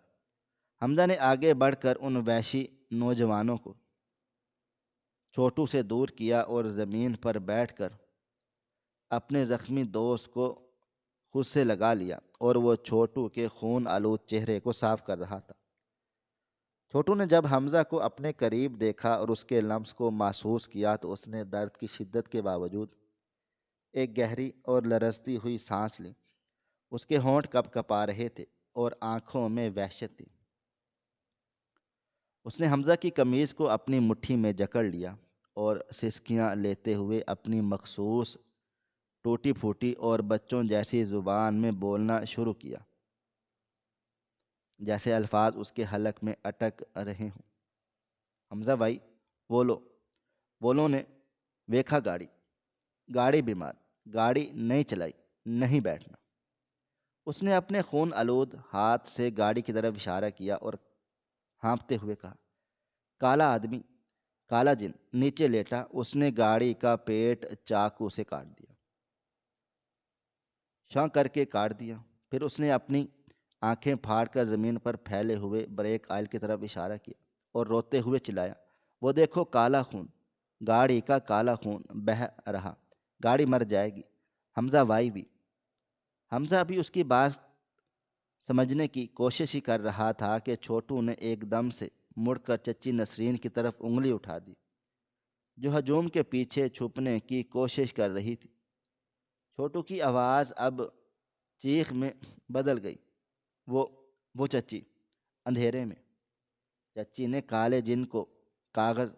حمزہ نے آگے بڑھ کر ان وحشی نوجوانوں کو چھوٹو سے دور کیا اور زمین پر بیٹھ کر اپنے زخمی دوست کو خود سے لگا لیا، اور وہ چھوٹو کے خون آلود چہرے کو صاف کر رہا تھا۔ چھوٹو نے جب حمزہ کو اپنے قریب دیکھا اور اس کے لمس کو محسوس کیا تو اس نے درد کی شدت کے باوجود ایک گہری اور لرزتی ہوئی سانس لی۔ اس کے ہونٹ کپ کپا رہے تھے اور آنکھوں میں وحشت تھی۔ اس نے حمزہ کی قمیض کو اپنی مٹھی میں جکڑ لیا اور سسکیاں لیتے ہوئے اپنی مخصوص ٹوٹی پھوٹی اور بچوں جیسی زبان میں بولنا شروع کیا، جیسے الفاظ اس کے حلق میں اٹک رہے ہوں۔ حمزہ بھائی، بولو، بولو نے ویکھا گاڑی، گاڑی بیمار، گاڑی نہیں چلائی، نہیں بیٹھنا۔ اس نے اپنے خون آلود ہاتھ سے گاڑی کی طرف اشارہ کیا اور ہانپتے ہوئے کہا، کالا آدمی، کالا جن نیچے لیٹا۔ اس نے گاڑی کا پیٹ چاقو سے کاٹ دیا، شاں کر کے کاٹ دیا۔ پھر اس نے اپنی آنکھیں پھاڑ کر زمین پر پھیلے ہوئے بریک آئل کی طرف اشارہ کیا اور روتے ہوئے چلایا، وہ دیکھو کالا خون، گاڑی کا کالا خون بہہ رہا، گاڑی مر جائے گی۔ حمزہ بھائی بھی۔ حمزہ ابھی اس کی بات سمجھنے کی کوشش ہی کر رہا تھا کہ چھوٹو نے ایک دم سے مڑ کر چچی نسرین کی طرف انگلی اٹھا دی، جو ہجوم کے پیچھے چھپنے کی کوشش کر رہی تھی۔ چھوٹو کی آواز اب چیخ میں بدل گئی، وہ چچی، اندھیرے میں۔ چچی نے کالے جن کو کاغذ،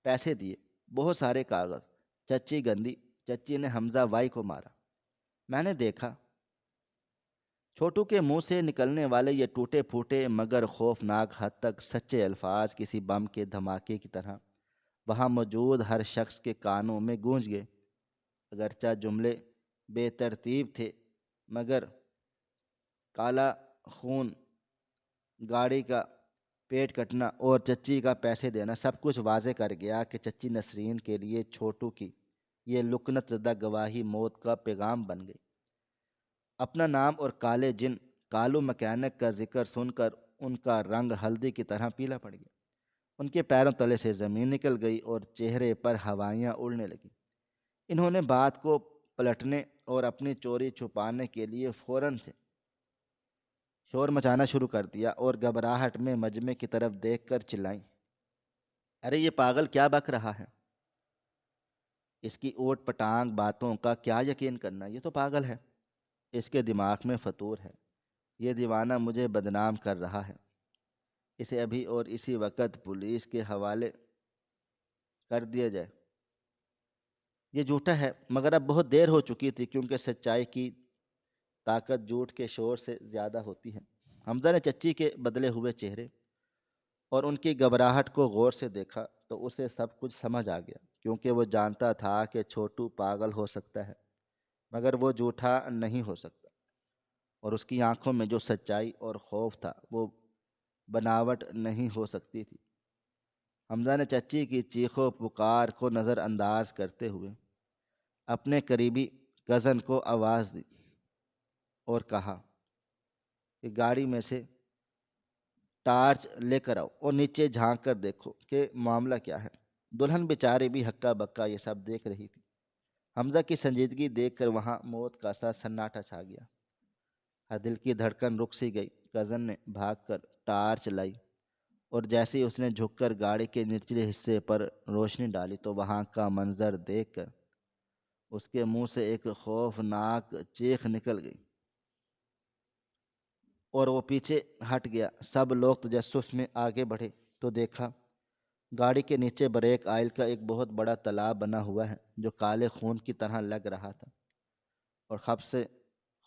پیسے دیے، بہت سارے کاغذ۔ چچی گندی، چچی نے حمزہ بائی کو مارا، میں نے دیکھا۔ چھوٹو کے منہ سے نکلنے والے یہ ٹوٹے پھوٹے مگر خوفناک حد تک سچے الفاظ کسی بم کے دھماکے کی طرح وہاں موجود ہر شخص کے کانوں میں گونج گئے۔ اگرچہ جملے بے ترتیب تھے، مگر کالا خون، گاڑی کا پیٹ کٹنا اور چچی کا پیسے دینا سب کچھ واضح کر گیا کہ چچی نسرین کے لیے چھوٹو کی یہ لکنت زدہ گواہی موت کا پیغام بن گئی۔ اپنا نام اور کالے جن کالو مکینک کا ذکر سن کر ان کا رنگ ہلدی کی طرح پیلا پڑ گیا۔ ان کے پیروں تلے سے زمین نکل گئی اور چہرے پر ہوائیاں اڑنے لگیں۔ انہوں نے بات کو پلٹنے اور اپنی چوری چھپانے کے لیے فوراً سے شور مچانا شروع کر دیا اور گھبراہٹ میں مجمع کی طرف دیکھ کر چلائیں، ارے یہ پاگل کیا بک رہا ہے؟ اس کی اوٹ پٹانگ باتوں کا کیا یقین کرنا، یہ تو پاگل ہے، اس کے دماغ میں فطور ہے، یہ دیوانہ مجھے بدنام کر رہا ہے، اسے ابھی اور اسی وقت پولیس کے حوالے کر دیا جائے۔ یہ جھوٹا ہے، مگر اب بہت دیر ہو چکی تھی، کیونکہ سچائی کی طاقت جھوٹ کے شور سے زیادہ ہوتی ہے۔ حمزہ نے چچی کے بدلے ہوئے چہرے اور ان کی گھبراہٹ کو غور سے دیکھا تو اسے سب کچھ سمجھ آ گیا، کیونکہ وہ جانتا تھا کہ چھوٹو پاگل ہو سکتا ہے مگر وہ جھوٹا نہیں ہو سکتا، اور اس کی آنکھوں میں جو سچائی اور خوف تھا وہ بناوٹ نہیں ہو سکتی تھی۔ حمزہ نے چچی کی چیخو پکار کو نظر انداز کرتے ہوئے اپنے قریبی کزن کو آواز دی اور کہا کہ گاڑی میں سے ٹارچ لے کر آؤ اور نیچے جھانک کر دیکھو کہ معاملہ کیا ہے۔ دلہن بیچاری بھی ہکا بکا یہ سب دیکھ رہی تھی۔ حمزہ کی سنجیدگی دیکھ کر وہاں موت کا سا سناٹا چھا گیا۔ ہر دل کی دھڑکن رک سی گئی۔ کزن نے بھاگ کر ٹارچ لائی اور جیسے ہی اس نے جھک کر گاڑی کے نچلے حصے پر روشنی ڈالی تو وہاں کا منظر دیکھ کر اس کے منہ سے ایک خوفناک چیخ نکل گئی اور وہ پیچھے ہٹ گیا۔ سب لوگ تجسس میں آگے بڑھے تو دیکھا گاڑی کے نیچے بریک آئل کا ایک بہت بڑا تالاب بنا ہوا ہے جو کالے خون کی طرح لگ رہا تھا، اور سب سے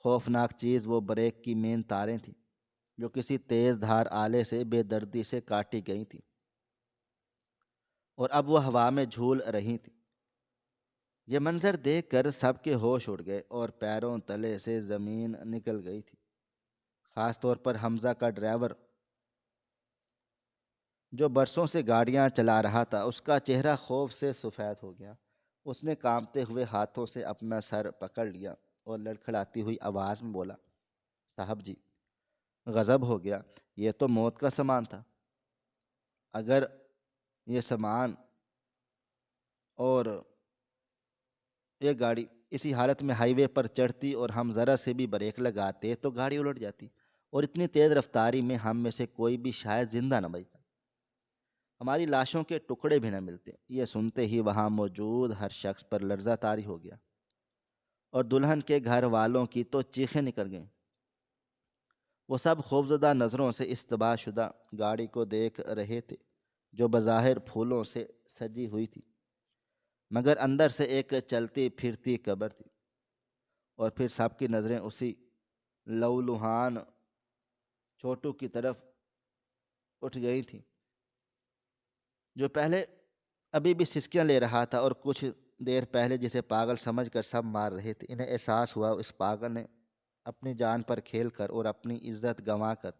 خوفناک چیز وہ بریک کی مین تاریں تھیں جو کسی تیز دھار آلے سے بے دردی سے کاٹی گئی تھیں اور اب وہ ہوا میں جھول رہی تھیں۔ یہ منظر دیکھ کر سب کے ہوش اڑ گئے اور پیروں تلے سے زمین نکل گئی تھی، خاص طور پر حمزہ کا ڈرائیور جو برسوں سے گاڑیاں چلا رہا تھا۔ اس کا چہرہ خوف سے سفید ہو گیا۔ اس نے کانپتے ہوئے ہاتھوں سے اپنا سر پکڑ لیا اور لڑکھڑاتی ہوئی آواز میں بولا، صاحب جی، غضب ہو گیا، یہ تو موت کا سامان تھا۔ اگر یہ سامان اور یہ گاڑی اسی حالت میں ہائی وے پر چڑھتی اور ہم ذرا سے بھی بریک لگاتے تو گاڑی الٹ جاتی، اور اتنی تیز رفتاری میں ہم میں سے کوئی بھی شاید زندہ نہ بچتا، ہماری لاشوں کے ٹکڑے بھی نہ ملتے۔ یہ سنتے ہی وہاں موجود ہر شخص پر لرزہ طاری ہو گیا، اور دلہن کے گھر والوں کی تو چیخیں نکل گئیں۔ وہ سب خوفزدہ نظروں سے اس تباہ شدہ گاڑی کو دیکھ رہے تھے جو بظاہر پھولوں سے سجی ہوئی تھی مگر اندر سے ایک چلتی پھرتی قبر تھی۔ اور پھر سب کی نظریں اسی لہولہان چھوٹو کی طرف اٹھ گئی تھیں جو پہلے ابھی بھی سسکیاں لے رہا تھا، اور کچھ دیر پہلے جسے پاگل سمجھ کر سب مار رہے تھے۔ انہیں احساس ہوا اس پاگل نے اپنی جان پر کھیل کر اور اپنی عزت گنوا کر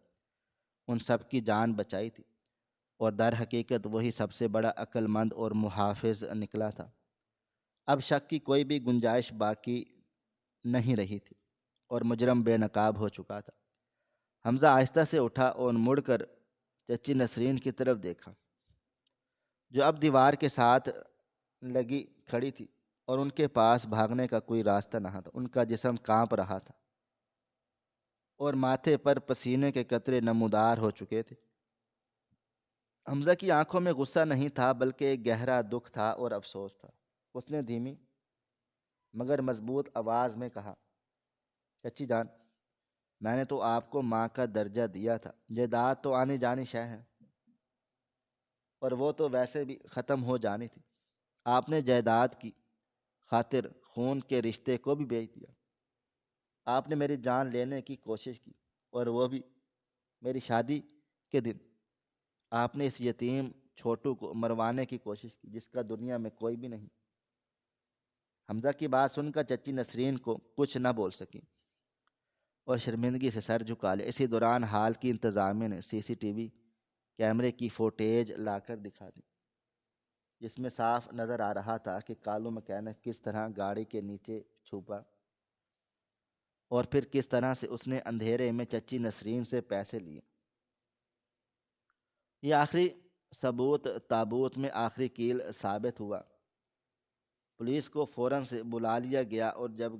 ان سب کی جان بچائی تھی، اور در حقیقت وہی سب سے بڑا عقل مند اور محافظ نکلا تھا۔ اب شک کی کوئی بھی گنجائش باقی نہیں رہی تھی اور مجرم بے نقاب ہو چکا تھا۔ حمزہ آہستہ سے اٹھا اور مڑ کر چچی نسرین کی طرف دیکھا جو اب دیوار کے ساتھ لگی کھڑی تھی، اور ان کے پاس بھاگنے کا کوئی راستہ نہ تھا۔ ان کا جسم کانپ رہا تھا اور ماتھے پر پسینے کے قطرے نمودار ہو چکے تھے۔ حمزہ کی آنکھوں میں غصہ نہیں تھا بلکہ ایک گہرا دکھ تھا اور افسوس تھا۔ اس نے دھیمی مگر مضبوط آواز میں کہا، چچی جان، میں نے تو آپ کو ماں کا درجہ دیا تھا، جائیداد تو آنی جانی شے ہے، اور وہ تو ویسے بھی ختم ہو جانی تھی۔ آپ نے جائیداد کی خاطر خون کے رشتے کو بھی بیچ دیا۔ آپ نے میری جان لینے کی کوشش کی، اور وہ بھی میری شادی کے دن۔ آپ نے اس یتیم چھوٹو کو مروانے کی کوشش کی جس کا دنیا میں کوئی بھی نہیں۔ حمزہ کی بات سن کر چچی نسرین کو کچھ نہ بول سکی اور شرمندگی سے سر جھکا لیا۔ اسی دوران حال کی انتظامیہ نے سی سی ٹی وی کیمرے کی فوٹیج لا کر دکھا دی جس میں صاف نظر آ رہا تھا کہ کالو مکینک کس طرح گاڑی کے نیچے چھپا اور پھر کس طرح سے اس نے اندھیرے میں چچی نسرین سے پیسے لیے۔ یہ آخری ثبوت تابوت میں آخری کیل ثابت ہوا۔ پولیس کو فوراً سے بلا لیا گیا، اور جب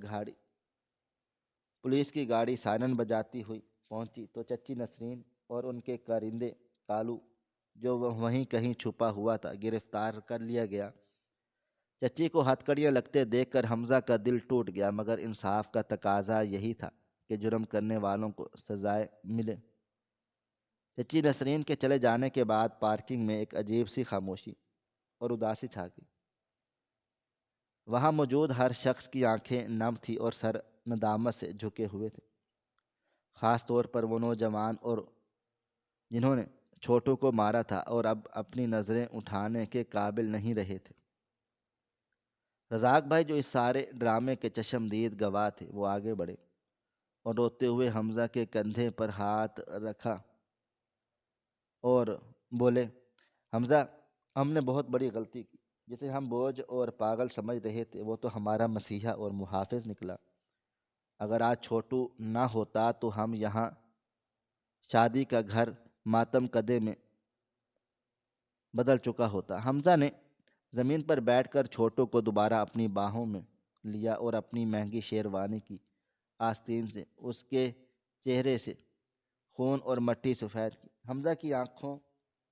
پولیس کی گاڑی سائرن بجاتی ہوئی پہنچی تو چچی نسرین اور ان کے کارندے کالو جو وہیں کہیں چھپا ہوا تھا گرفتار کر لیا گیا۔ چچی کو ہتھکڑیاں لگتے دیکھ کر حمزہ کا دل ٹوٹ گیا، مگر انصاف کا تقاضا یہی تھا کہ جرم کرنے والوں کو سزائے ملے۔ چچی نسرین کے چلے جانے کے بعد پارکنگ میں ایک عجیب سی خاموشی اور اداسی چھا گئی۔ وہاں موجود ہر شخص کی آنکھیں نم تھی اور سر ندامت سے جھکے ہوئے تھے، خاص طور پر وہ نوجوان اور جنہوں نے چھوٹو کو مارا تھا اور اب اپنی نظریں اٹھانے کے قابل نہیں رہے تھے۔ رزاق بھائی جو اس سارے ڈرامے کے چشمدید گواہ تھے، وہ آگے بڑھے اور روتے ہوئے حمزہ کے کندھے پر ہاتھ رکھا اور بولے، حمزہ، ہم نے بہت بڑی غلطی کی۔ جسے ہم بوجھ اور پاگل سمجھ رہے تھے وہ تو ہمارا مسیحا اور محافظ نکلا۔ اگر آج چھوٹو نہ ہوتا تو ہم یہاں شادی کا گھر ماتم کدے میں بدل چکا ہوتا۔ حمزہ نے زمین پر بیٹھ کر چھوٹو کو دوبارہ اپنی باہوں میں لیا اور اپنی مہنگی شیروانی کی آستین سے اس کے چہرے سے خون اور مٹی سفید کی۔ حمزہ کی آنکھوں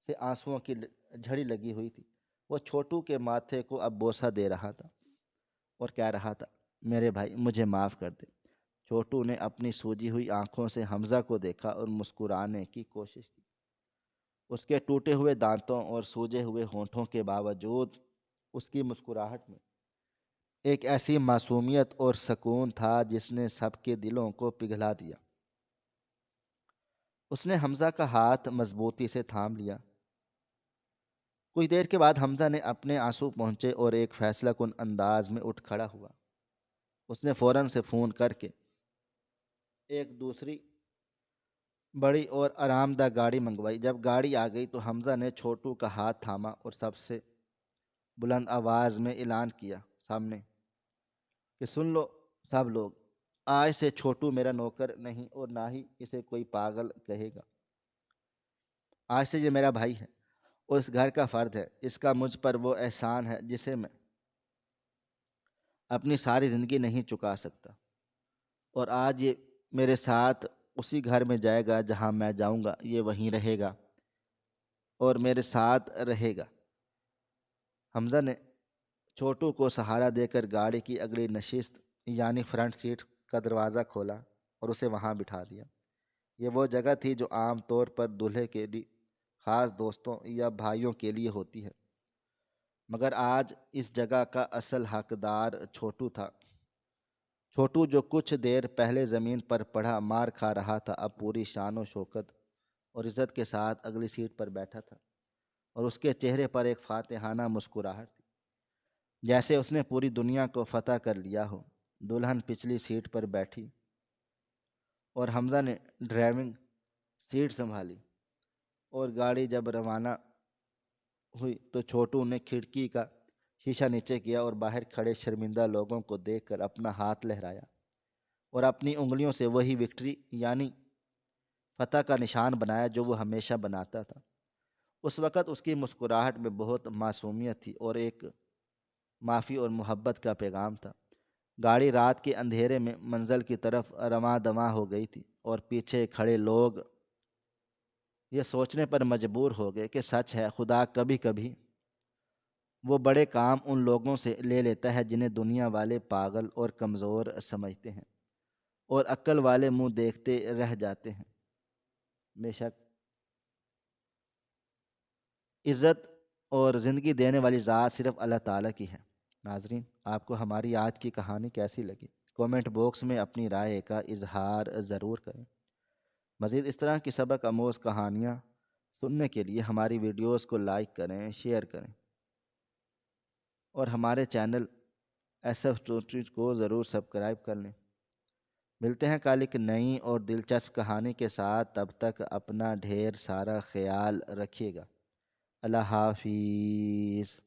سے آنسوؤں کی جھڑی لگی ہوئی تھی۔ وہ چھوٹو کے ماتھے کو اب بوسہ دے رہا تھا اور کہہ رہا تھا، میرے بھائی مجھے معاف کر دے۔ چھوٹو نے اپنی سوجی ہوئی آنکھوں سے حمزہ کو دیکھا اور مسکرانے کی کوشش کی۔ اس کے ٹوٹے ہوئے دانتوں اور سوجے ہوئے ہونٹوں کے باوجود اس کی مسکراہٹ میں ایک ایسی معصومیت اور سکون تھا جس نے سب کے دلوں کو پگھلا دیا۔ اس نے حمزہ کا ہاتھ مضبوطی سے تھام لیا۔ کچھ دیر کے بعد حمزہ نے اپنے آنسو پہنچے اور ایک فیصلہ کن انداز میں اٹھ کھڑا ہوا۔ اس نے فوراً سے فون کر کے ایک دوسری بڑی اور آرام دہ گاڑی منگوائی۔ جب گاڑی آ گئی تو حمزہ نے چھوٹو کا ہاتھ تھاما اور سب سے بلند آواز میں اعلان کیا سامنے کہ سن لو سب لوگ، آج سے چھوٹو میرا نوکر نہیں اور نہ ہی اسے کوئی پاگل کہے گا۔ آج سے یہ میرا بھائی ہے اور اس گھر کا فرد ہے۔ اس کا مجھ پر وہ احسان ہے جسے میں اپنی ساری زندگی نہیں چکا سکتا، اور آج یہ میرے ساتھ اسی گھر میں جائے گا جہاں میں جاؤں گا، یہ وہیں رہے گا اور میرے ساتھ رہے گا۔ حمزہ نے چھوٹو کو سہارا دے کر گاڑی کی اگلی نشست یعنی فرنٹ سیٹ کا دروازہ کھولا اور اسے وہاں بٹھا دیا۔ یہ وہ جگہ تھی جو عام طور پر دولہے کے لیے خاص دوستوں یا بھائیوں کے لیے ہوتی ہے، مگر آج اس جگہ کا اصل حقدار چھوٹو تھا۔ چھوٹو جو کچھ دیر پہلے زمین پر پڑا مار کھا رہا تھا، اب پوری شان و شوکت اور عزت کے ساتھ اگلی سیٹ پر بیٹھا تھا، اور اس کے چہرے پر ایک فاتحانہ مسکراہٹ تھی، جیسے اس نے پوری دنیا کو فتح کر لیا ہو۔ دلہن پچھلی سیٹ پر بیٹھی اور حمزہ نے ڈرائیونگ سیٹ سنبھالی، اور گاڑی جب روانہ ہوئی تو چھوٹو نے کھڑکی کا شیشہ نیچے کیا اور باہر کھڑے شرمندہ لوگوں کو دیکھ کر اپنا ہاتھ لہرایا اور اپنی انگلیوں سے وہی وکٹری یعنی فتح کا نشان بنایا جو وہ ہمیشہ بناتا تھا۔ اس وقت اس کی مسکراہٹ میں بہت معصومیت تھی اور ایک معافی اور محبت کا پیغام تھا۔ گاڑی رات کے اندھیرے میں منزل کی طرف رواں دواں ہو گئی تھی، اور پیچھے کھڑے لوگ یہ سوچنے پر مجبور ہو گئے کہ سچ ہے، خدا کبھی کبھی وہ بڑے کام ان لوگوں سے لے لیتا ہے جنہیں دنیا والے پاگل اور کمزور سمجھتے ہیں، اور عقل والے منہ دیکھتے رہ جاتے ہیں۔ بے شک عزت اور زندگی دینے والی ذات صرف اللہ تعالیٰ کی ہے۔ ناظرین، آپ کو ہماری آج کی کہانی کیسی لگی؟ کومنٹ باکس میں اپنی رائے کا اظہار ضرور کریں۔ مزید اس طرح کی سبق آموز کہانیاں سننے کے لیے ہماری ویڈیوز کو لائک کریں، شیئر کریں، اور ہمارے چینل ایس ایف اسٹوریز کو ضرور سبسکرائب کر لیں۔ ملتے ہیں کل ایک نئی اور دلچسپ کہانی کے ساتھ، تب تک اپنا ڈھیر سارا خیال رکھیے گا۔ اللہ حافظ۔